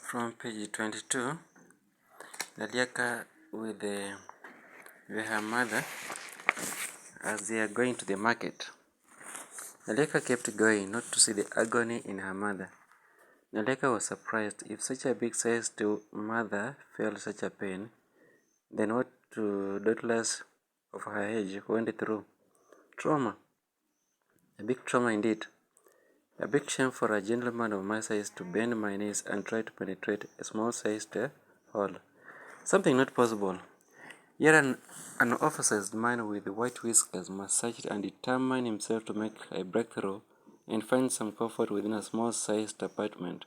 From page 22, Naliaka with her mother as they are going to the market. Naliaka kept going, not to see the agony in her mother. Naliaka was surprised. If such a big-sized mother felt such a pain, then what to daughters of her age went through? Trauma. A big trauma indeed. A big shame for a gentleman of my size to bend my knees and try to penetrate a small-sized hole. Something not possible. Yet an oversized man with white whiskers must search and determine himself to make a breakthrough and find some comfort within a small-sized apartment.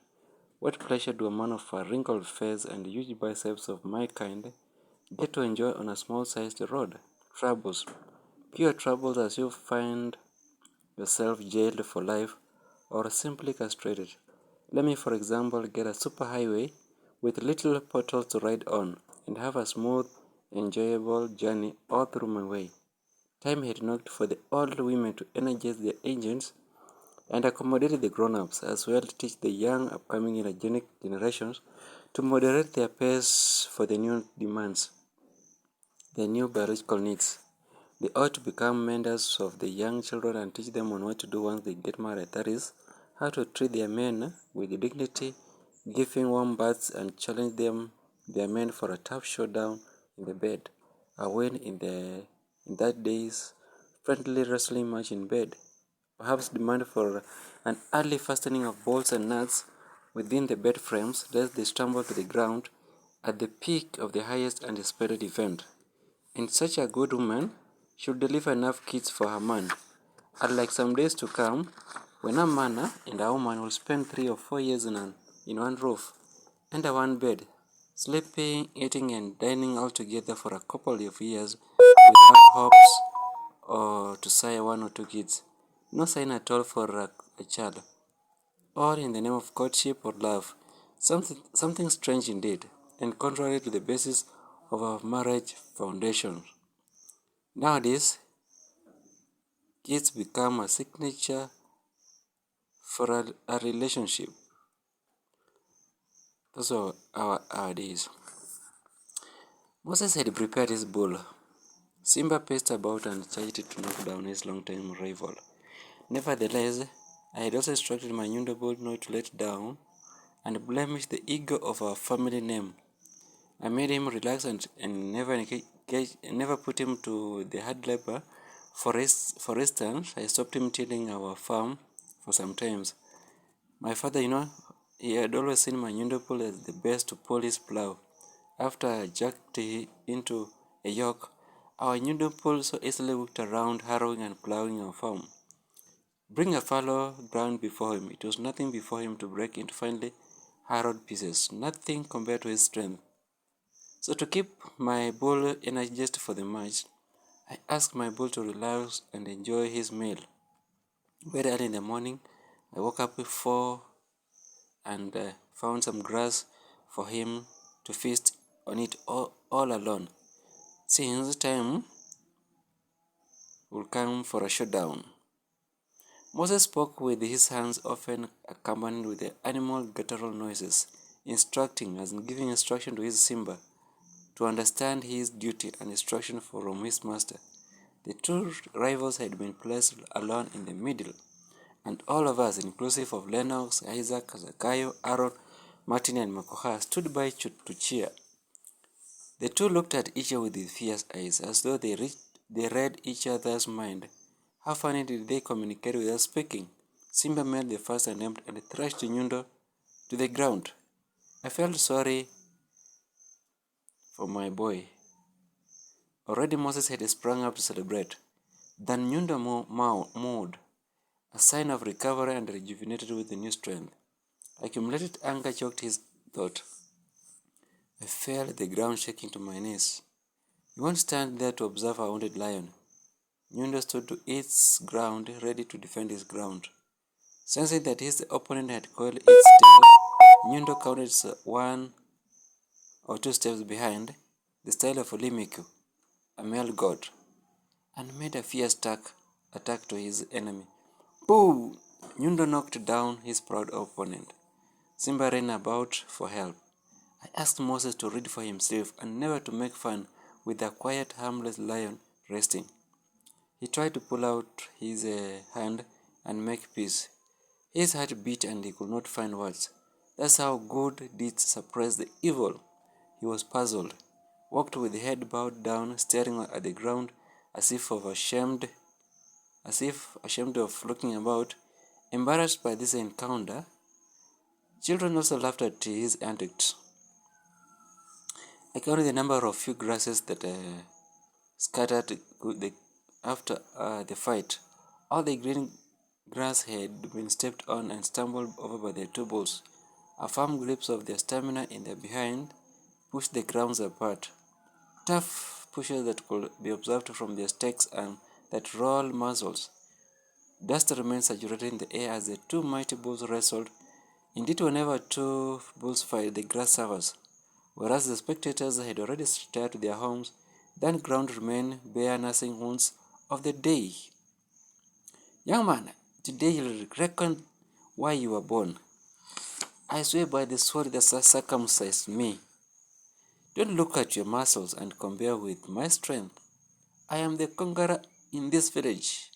What pleasure do a man of a wrinkled face and huge biceps of my kind get to enjoy on a small-sized road? Troubles. Pure troubles as you find yourself jailed for life or simply castrated. Let me, for example, get a superhighway with little potholes to ride on and have a smooth, enjoyable journey all through my way. Time had knocked for the old women to energize their engines and accommodate the grown-ups, as well to teach the young upcoming energetic generations to moderate their pace for the new demands, the new biological needs. They ought to become mentors of the young children and teach them on what to do once they get married, that is, how to treat their men with dignity, giving warm baths and challenge their men for a tough showdown in the bed, a win in that day's friendly wrestling match in bed. Perhaps demand for an early fastening of bolts and nuts within the bed frames, lest they stumble to the ground at the peak of the highest anticipated event. And such a good woman should deliver enough kids for her man, unlike some days to come, when a man and a woman will spend 3 or 4 years in one roof, under one bed, sleeping, eating, and dining all together for a couple of years without hopes or to sire 1 or 2 kids. No sign at all for a child, all in the name of courtship or love. Something strange indeed, and contrary to the basis of our marriage foundation. Nowadays, kids become a signature for a relationship. Those are our days. Moses had prepared his bull. Simba paced about and tried to knock down his long-time rival. Nevertheless, I had also instructed my Nyundo bull not to let down and blemish the ego of our family name. I made him relax and never put him to the hard labor. For instance, I stopped him tilling our farm for some times. My father, he had always seen my Nyundo bull as the best to pull his plow. After I jacked into a yoke, our Nyundo bull so easily walked around harrowing and plowing our farm. Bring a fallow ground before him. It was nothing before him to break into finely harrowed pieces, nothing compared to his strength. So to keep my bull energized for the march, I asked my bull to relax and enjoy his meal. Very early in the morning, I woke up before and found some grass for him to feast on it all alone, since time will come for a showdown. Moses spoke with his hands often accompanied with the animal guttural noises, instructing as in giving instruction to his Simba to understand his duty and instruction from his master. The two rivals had been placed alone in the middle, and all of us, inclusive of Lennox, Isaac, Zakayo, Aaron, Martin, and Makoha, stood by to cheer. The two looked at each other with fierce eyes, as though they read each other's mind. How funny did they communicate without speaking? Simba made the first attempt and thrashed Nyundo to the ground. I felt sorry for my boy. Already Moses had sprung up to celebrate. Then Nyundo mooed, a sign of recovery and rejuvenated with a new strength. Accumulated anger choked his thought. I felt the ground shaking to my knees. You won't stand there to observe a wounded lion. Nyundo stood to its ground, ready to defend his ground. Sensing that his opponent had coiled its tail, Nyundo counted 1 or 2 steps behind, the style of Olimiku, a male god, and made a fierce attack to his enemy. Boo! Nyundo knocked down his proud opponent. Simba ran about for help. I asked Moses to read for himself and never to make fun with the quiet, harmless lion resting. He tried to pull out his hand and make peace. His heart beat and he could not find words. That's how good deeds suppress the evil. He was puzzled, walked with head bowed down, staring at the ground as if ashamed of looking about. Embarrassed by this encounter, children also laughed at his antics. I counted the number of few grasses that scattered after the fight. All the green grass had been stepped on and stumbled over by the two bulls. A firm grip of their stamina in their behind pushed the grounds apart. Tough pushes that could be observed from their stakes and that roll muzzles. Dust remained saturated in the air as the two mighty bulls wrestled. Indeed, whenever two bulls fight, the grass suffers. Whereas the spectators had already retired to their homes, then ground remained bare, nursing wounds of the day. Young man, today you'll reckon why you were born. I swear by the sword that circumcised me. Don't look at your muscles and compare with my strength. I am the conqueror in this village.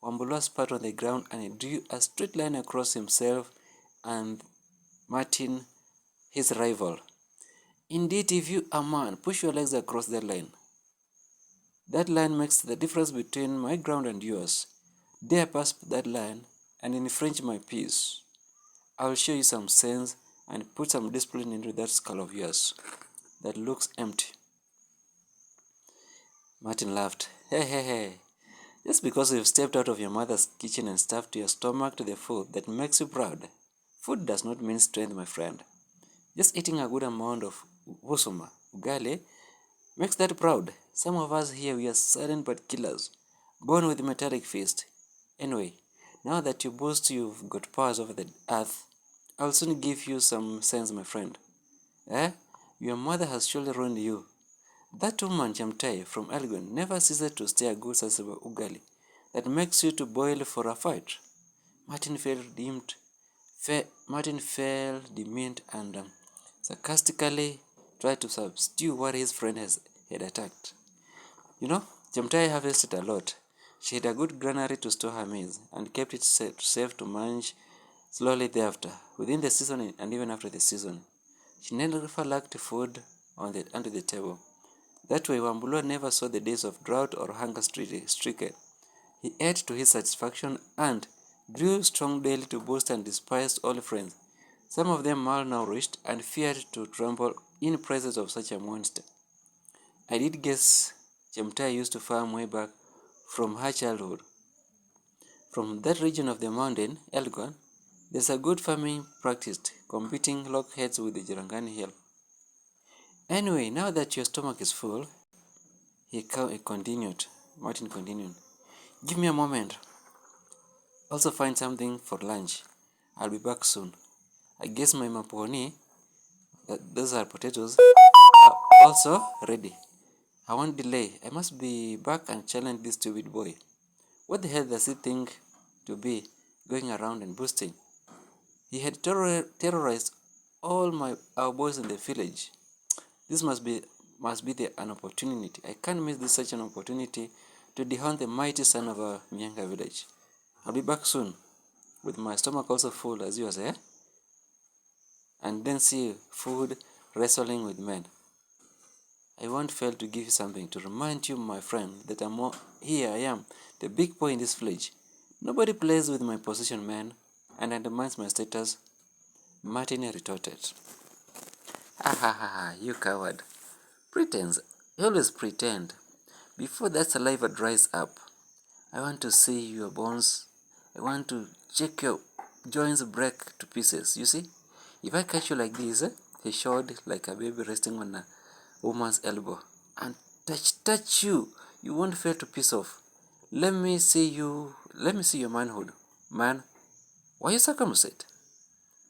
Wambulwa spat on the ground and drew a straight line across himself and Martin, his rival. Indeed, if you are a man, push your legs across that line. That line makes the difference between my ground and yours. Dare pass that line and infringe my peace. I will show you some sense and put some discipline into that skull of yours that looks empty. Martin laughed. Hey. Just because you've stepped out of your mother's kitchen and stuffed your stomach to the food that makes you proud. Food does not mean strength, my friend. Just eating a good amount of wusuma, ugali, makes that proud. Some of us here, we are silent but killers, born with metallic fist. Anyway, now that you boast you've got powers over the earth, I'll soon give you some sense, my friend. Your mother has surely ruined you. That woman, Chamtai, from Elgon, never ceases to stay a good sasaba ugali that makes you to boil for a fight. Martin felt demeaned and sarcastically tried to subdue what his friend had attacked. You know, Chamtai harvested a lot. She had a good granary to store her maize and kept it safe to munch slowly thereafter, within the season and even after the season. She never lacked food under the table. That way, Wambulwa never saw the days of drought or hunger stricken. He ate to his satisfaction and grew strong daily to boast and despise all friends, some of them malnourished and feared to tremble in presence of such a monster. I did guess Chemtai used to farm way back from her childhood. From that region of the mountain, Elgon, there's a good farming practiced, competing lockheads with the Jirangani Hill. Anyway, now that your stomach is full, Martin continued, give me a moment. Also find something for lunch. I'll be back soon. I guess my maponi, those are potatoes, are also ready. I won't delay. I must be back and challenge this stupid boy. What the hell does he think to be going around and boasting? He had terrorized all our boys in the village. This must be an opportunity. I can't miss such an opportunity to dehaunt the mighty son of our Mianga village. I'll be back soon, with my stomach also full as yours, and then see food wrestling with men. I won't fail to give you something to remind you, my friend, that here I am, the big boy in this village. Nobody plays with my position, man, and undermines my status. Martin retorted. Ha, you coward. Pretense. You always pretend. Before that saliva dries up, I want to see your bones. I want to check your joints break to pieces. You see? If I catch you like this, he showed like a baby resting on a woman's elbow, and touch you, you won't fail to piece off. Let me see your manhood. Man, why you circumcised?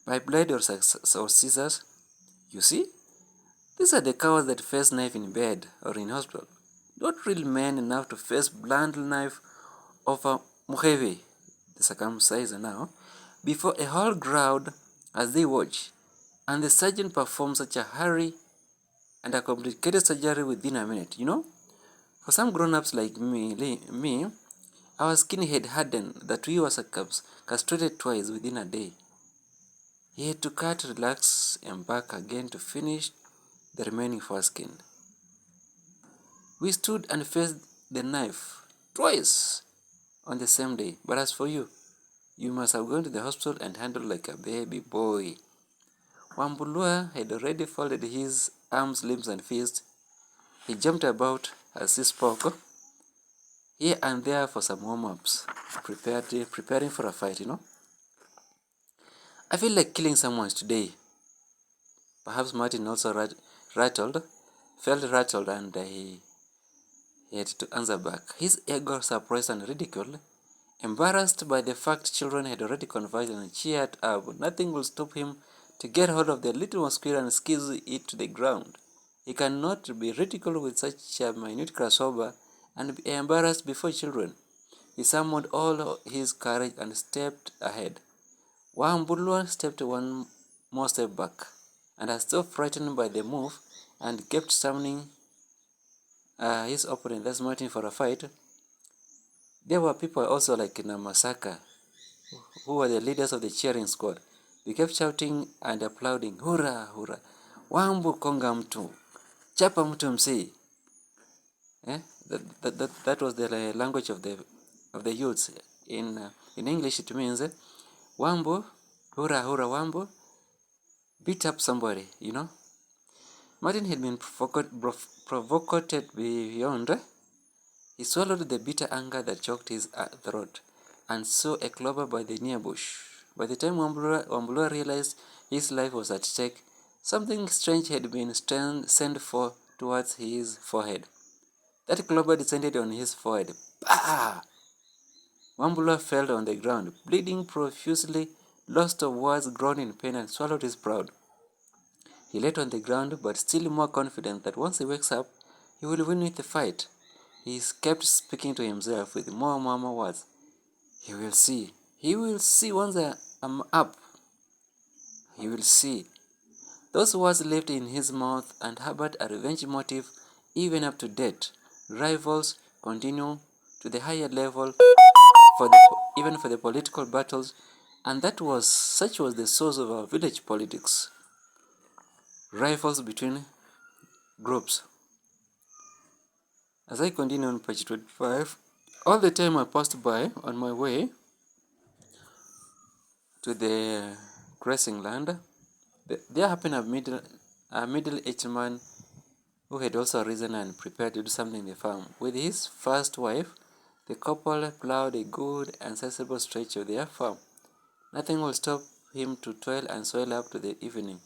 By blade or scissors? You see? These are the cowards that face knife in bed or in hospital. Not real men enough to face blunt knife of a muhevi, the circumciser now, before a whole crowd as they watch, and the surgeon performed such a hurry and a complicated surgery within a minute. For some grown-ups like me, our skin had hardened that we were castrated twice within a day. He had to cut, relax, and back again to finish the remaining foreskin. We stood and faced the knife twice on the same day. But as for you, you must have gone to the hospital and handled like a baby boy. Wambulwa had already folded his arms, limbs, and fists. He jumped about as he spoke, here and there for some warm-ups, preparing for a fight, I feel like killing someone today. Perhaps Martin also felt rattled, and he had to answer back. His ego surprised and ridiculed. Embarrassed by the fact children had already confided and cheered up, nothing will stop him to get hold of the little mosquito and squeeze it to the ground. He cannot be ridiculed with such a minute grasshopper and be embarrassed before children. He summoned all his courage and stepped ahead. Wambulwa stepped one more step back, and was so frightened by the move and kept summoning his opponent, that's Martin, for a fight. There were people also like Namasaka, who were the leaders of the cheering squad. They kept shouting and applauding, "Hurrah, hurrah! Wambu konga mtu! Chapa mtu msee!" That was the language of the youths. In English, it means, Wambu, hurrah, hurrah, Wambu, beat up somebody, Martin had been provoked beyond. He swallowed the bitter anger that choked his throat and saw a clover by the near bush. By the time Wambulwa realized his life was at stake, something strange had been sent towards his forehead. That clover descended on his forehead. Bah! Wambulwa fell on the ground, bleeding profusely, lost of words, groaned in pain, and swallowed his pride. He lay on the ground, but still more confident that once he wakes up, he will win the fight. He kept speaking to himself with more words. He will see. He will see once I am up. He will see. Those words left in his mouth and harbored a revenge motive even up to date. Rivals continue to the higher level even for the political battles, and such was the source of our village politics. Rivals between groups. As I continue on page 25, all the time I passed by on my way to the grazing land, there happened a middle-aged man who had also risen and prepared to do something in the farm. With his first wife, the couple plowed a good and sensible stretch of their farm. Nothing will stop him to toil and soil up to the evening.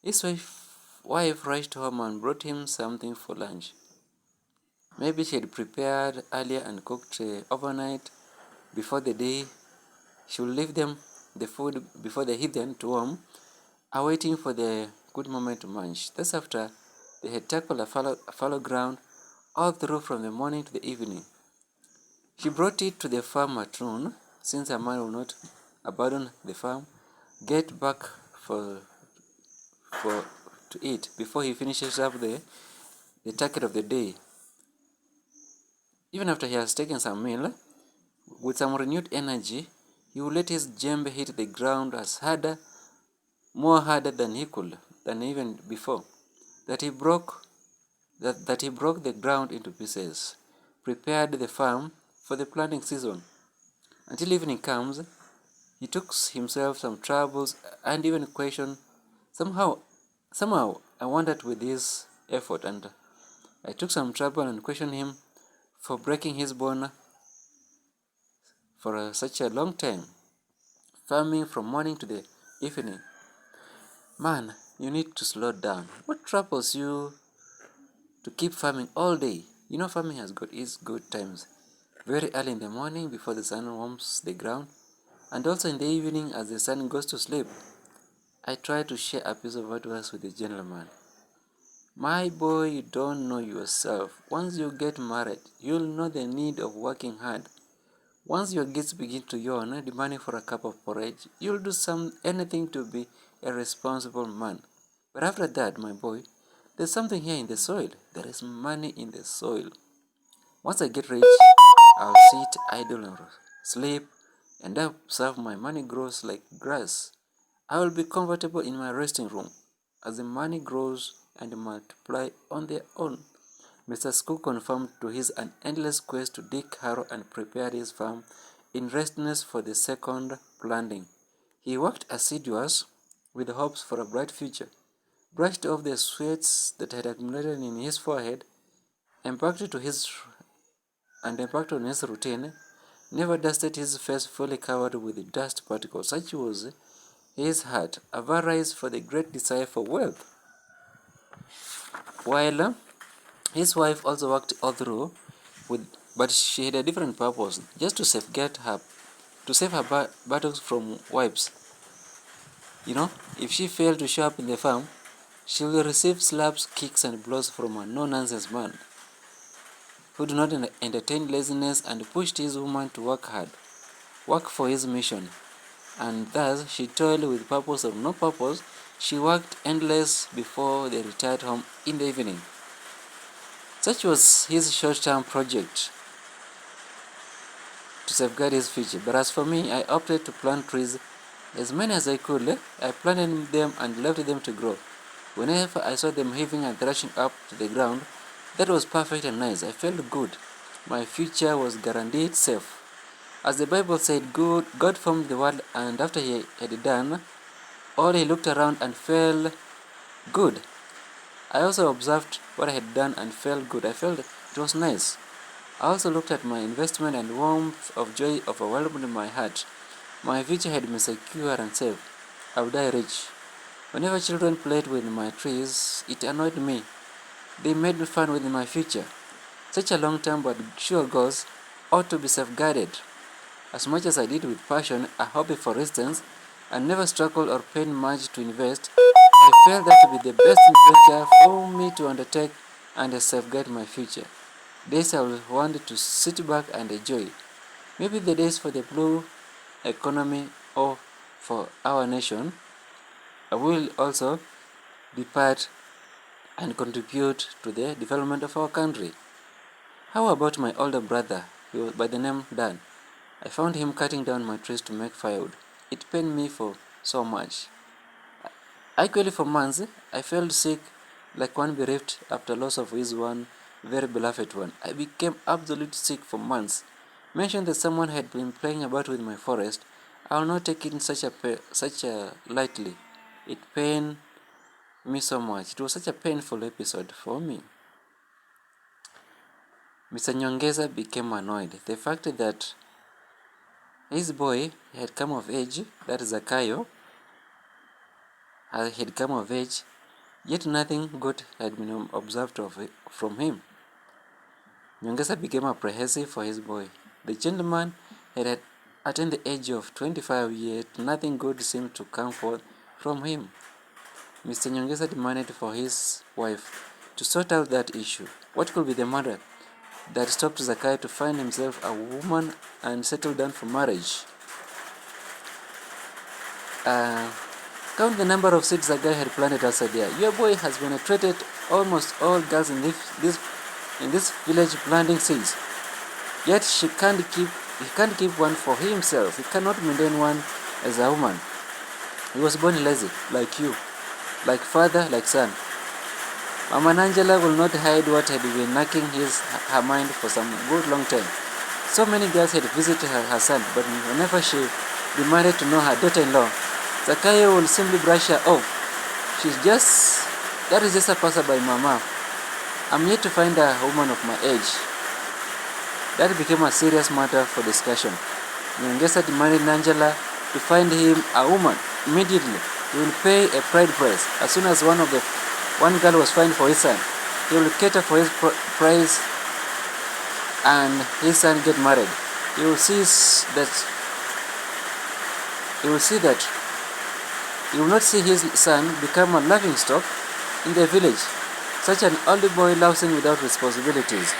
His wife rushed home and brought him something for lunch. Maybe she had prepared earlier and cooked overnight before the day. She would leave them the food before the heathen to warm, awaiting for the good moment to munch. Thus after, they had tackled a fallow ground all through from the morning to the evening. She brought it to the farm at noon, since a man will not abandon the farm, get back to eat before he finishes up the target of the day. Even after he has taken some meal, with some renewed energy, he will let his djembe hit the ground more harder than even before. That he broke the ground into pieces, prepared the farm for the planting season. Until evening comes, he took himself some troubles and even questioned. Somehow, I wondered with his effort, and I took some trouble and questioned him for breaking his bone for such a long time, farming from morning to the evening. Man, you need to slow down. What troubles you to keep farming all day? Farming has got its good times. Very early in the morning before the sun warms the ground, and also in the evening as the sun goes to sleep. I try to share a piece of advice with the gentleman. My boy, you don't know yourself. Once you get married, you'll know the need of working hard. Once your kids begin to yawn, demanding for a cup of porridge, you'll do anything to be a responsible man. But after that, my boy, there's something here in the soil. There is money in the soil. Once I get rich, I'll sit idle or sleep and observe my money grows like grass. I will be comfortable in my resting room as the money grows and multiply on their own. Mr. Skook confirmed to his an endless quest to dig, harrow, and prepare his farm in readiness for the second planting. He worked assiduous with hopes for a bright future, brushed off the sweats that had accumulated in his forehead, embarked on his routine, never dusted his face fully covered with dust particles. Such was his heart, avarice for the great desire for wealth. While his wife also worked all through, but she had a different purpose, just to save her buttocks from wives. If she failed to show up in the farm, she will receive slaps, kicks, and blows from a no-nonsense man who did not entertain laziness and pushed his woman to work for his mission. And thus she toiled with purpose or no purpose. She worked endless before they retired home in the evening. Such was his short-term project to safeguard his future. But as for me, I opted to plant trees, as many as I could. I planted them and left them to grow. Whenever I saw them heaving and thrashing up to the ground, that was perfect and nice. I felt good. My future was guaranteed safe. As the Bible said, God formed the world, and after he had done all, he looked around and felt good. I also observed what I had done and felt good. I felt it was nice. I also looked at my investment, and warmth of joy overwhelmed my heart. My future had been secure and safe. I would die rich. Whenever children played with my trees, it annoyed me. They made me fun with my future. Such a long-term but sure goals ought to be safeguarded. As much as I did with passion, a hobby for instance, and never struggled or paid much to invest, I felt that to be the best adventure for me to undertake and safeguard my future. Days I will want to sit back and enjoy. Maybe the days for the blue economy or for our nation. I will also be part and contribute to the development of our country. How about my older brother, who was by the name Dan? I found him cutting down my trees to make firewood. It pained me for so much. Actually, for months, I felt sick, like one bereaved after loss of his one very beloved one. I became absolutely sick for months. Mentioned that someone had been playing about with my forest. I will not take it such a lightly. It pained me so much. It was such a painful episode for me. Mr. Nyongeza became annoyed. The fact that his boy had come of age, that Zakayo, had come of age, yet nothing good had been observed from him. Nyongeza became apprehensive for his boy. The gentleman had attained the age of 25, yet nothing good seemed to come forth from him. Mr. Nyongeza demanded for his wife to sort out that issue. What could be the matter that stopped Zakai to find himself a woman and settle down for marriage? Count the number of seeds Zakai had planted outside there. Your boy has penetrated almost all girls in this village planting seeds. Yet he can't keep one for himself. He cannot maintain one as a woman. He was born lazy, like you, like father, like son. Mama Angela will not hide what had been knocking her mind for some good long time. So many girls had visited her son, but whenever she demanded to know her daughter-in-law, Zakayo will simply brush her off. That is just a passerby, Mama. I'm yet to find a woman of my age. That became a serious matter for discussion. Nyongesa demanded Angela to find him a woman immediately. He will pay a bride price. As soon as one girl was found for his son, he will cater for his price and his son get married. He will not see his son become a laughing stock in the village. Such an old boy lousing without responsibilities.